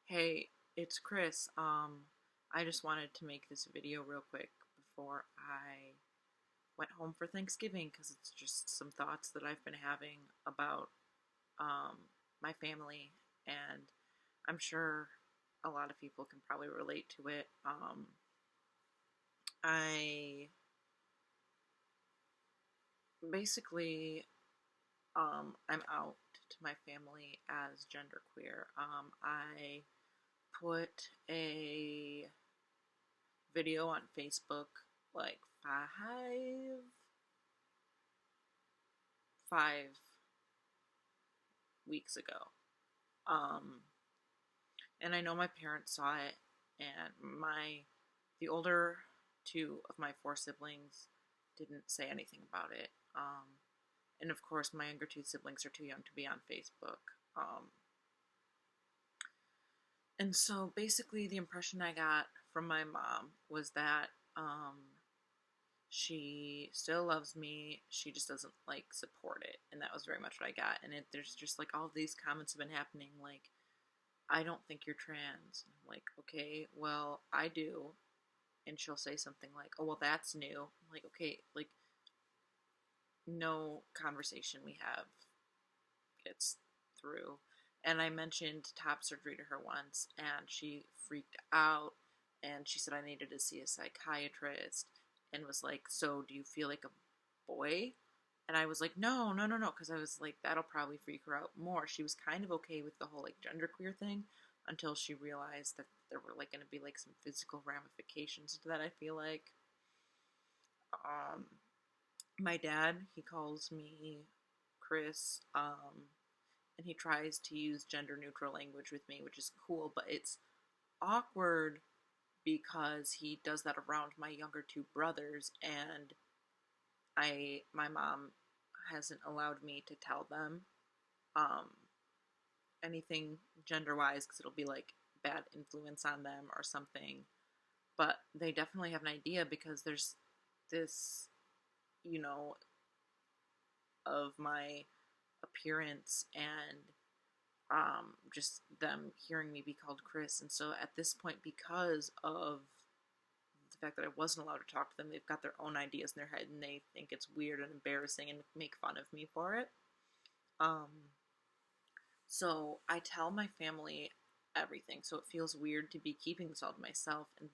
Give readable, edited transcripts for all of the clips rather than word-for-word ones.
Hey, it's Chris. I just wanted to make this video real quick before I went home for Thanksgiving because it's just some thoughts that I've been having about um, my family, and I'm sure a lot of people can probably relate to it. I basically I'm out to my family as genderqueer. I put a video on Facebook like five weeks ago. Um, and I know my parents saw it, and the older two of my four siblings didn't say anything about it. And of course, my younger two siblings are too young to be on Facebook. And so basically, the impression I got from my mom was that she still loves me. She just doesn't like support it, and that was very much what I got. And there's just like all these comments have been happening, like I don't think you're trans. And I'm like, okay, well I do. And she'll say something like, oh well, that's new. I'm like, okay, like no conversation we have gets through. And I mentioned top surgery to her once, and she freaked out, and she said I needed to see a psychiatrist, and was like, so do you feel like a boy? And I was like, no, no, no, no, because I was like, that'll probably freak her out more. She was kind of okay with the whole like genderqueer thing until she realized that there were like going to be like some physical ramifications to that. I feel like, um, my dad, he calls me Chris, and he tries to use gender neutral language with me, which is cool, but it's awkward because he does that around my younger two brothers, and my mom hasn't allowed me to tell them um, anything gender wise because it'll be like bad influence on them or something. But they definitely have an idea because there's this, you know, of my appearance and just them hearing me be called Chris. And so at this point, because of the fact that I wasn't allowed to talk to them, they've got their own ideas in their head and they think it's weird and embarrassing and make fun of me for it. Um, so I tell my family everything. So it feels weird to be keeping this all to myself. And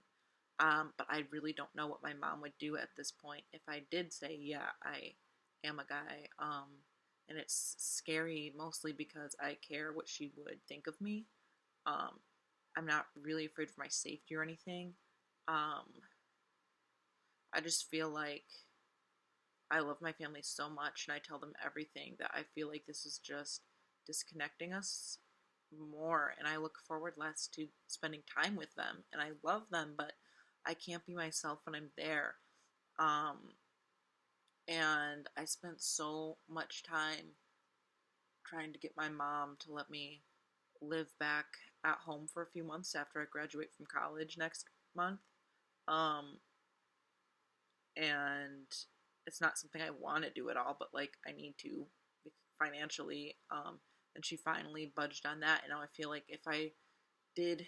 but I really don't know what my mom would do at this point if I did say, yeah, I am a guy. And it's scary mostly because I care what she would think of me. Um, I'm not really afraid for my safety or anything. Um, I just feel like I love my family so much and I tell them everything that I feel like this is just disconnecting us more, and I look forward less to spending time with them, and I love them, but I can't be myself when I'm there. Um, and I spent so much time trying to get my mom to let me live back at home for a few months after I graduate from college next month. Um, and it's not something I want to do at all, but like I need to financially. And she finally budged on that, and now I feel like if I did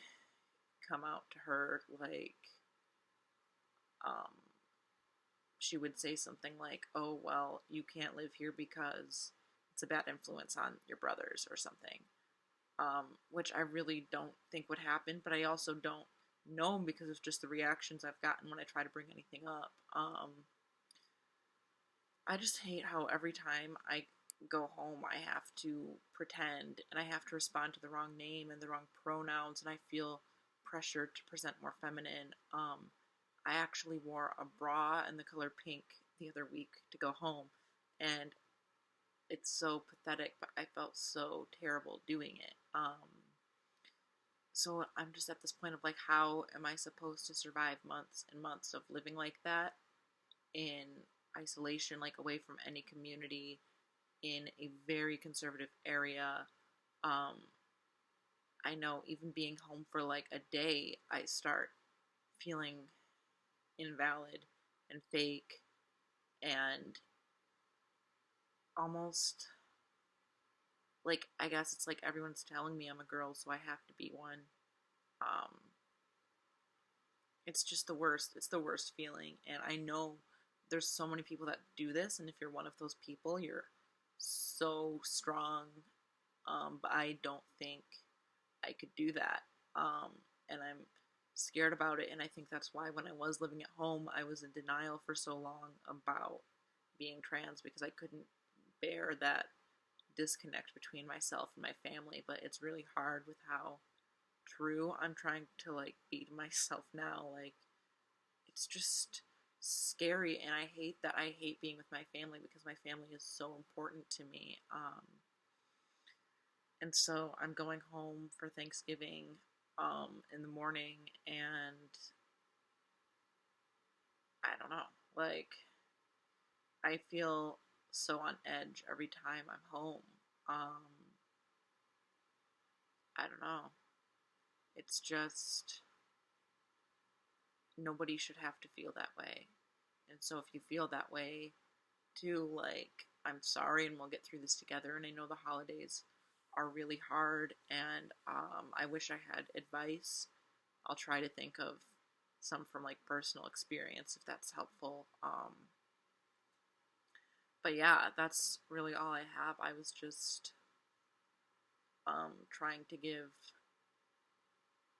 come out to her, like, um, she would say something like, "Oh well, you can't live here because it's a bad influence on your brothers" or something. Which I really don't think would happen, but I also don't know because of just the reactions I've gotten when I try to bring anything up. I just hate how every time I go home, I have to pretend and I have to respond to the wrong name and the wrong pronouns, and I feel pressured to present more feminine. I actually wore a bra in the color pink the other week to go home, and it's so pathetic, but I felt so terrible doing it. So I'm just at this point of like, how am I supposed to survive months and months of living like that in isolation, like away from any community in a very conservative area? Um, I know even being home for like a day, I start feeling invalid and fake and almost like I guess it's like everyone's telling me I'm a girl, so I have to be one. Um, it's just the worst. It's the worst feeling. And I know there's so many people that do this. And if you're one of those people, you're so strong. But I don't think I could do that. And I'm scared about it. And I think that's why when I was living at home, I was in denial for so long about being trans because I couldn't bear that disconnect between myself and my family. But it's really hard with how true I'm trying to like be to myself now. Like, it's just scary, and I hate that I hate being with my family because my family is so important to me. And so I'm going home for Thanksgiving in the morning, and I don't know, like, I feel so on edge every time I'm home. Um, I don't know. It's just nobody should have to feel that way. And so if you feel that way too, like, I'm sorry and we'll get through this together. And I know the holidays are really hard, and I wish I had advice. I'll try to think of some from like personal experience if that's helpful. But yeah, that's really all I have. I was just trying to give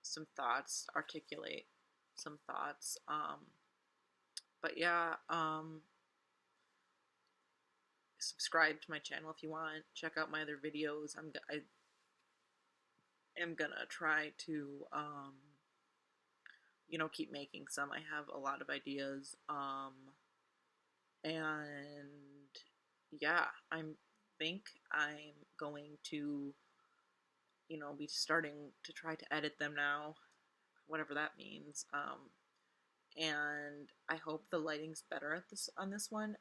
some thoughts, articulate some thoughts. But yeah, subscribe to my channel if you want. Check out my other videos. I am gonna try to keep making some. I have a lot of ideas. And yeah, I think I'm going to be starting to try to edit them now, whatever that means. And I hope the lighting's better at this on this one.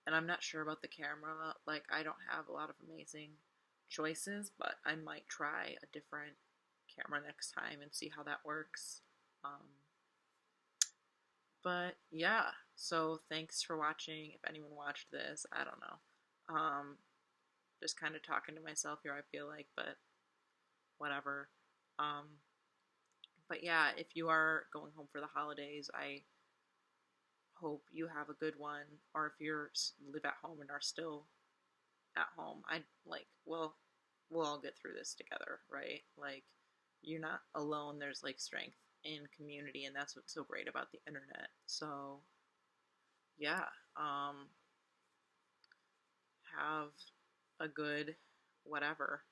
And I'm not sure about the camera. Like, I don't have a lot of amazing choices, but I might try a different camera next time and see how that works. But yeah, so thanks for watching. If anyone watched this, I don't know. Just kind of talking to myself here, I feel like, but whatever. Um, but yeah, if you are going home for the holidays, I hope you have a good one. Or if you're live at home and are still at home, I like, well, we'll all get through this together, right? Like, you're not alone. There's like strength in community, and that's what's so great about the internet. So yeah, have a good whatever.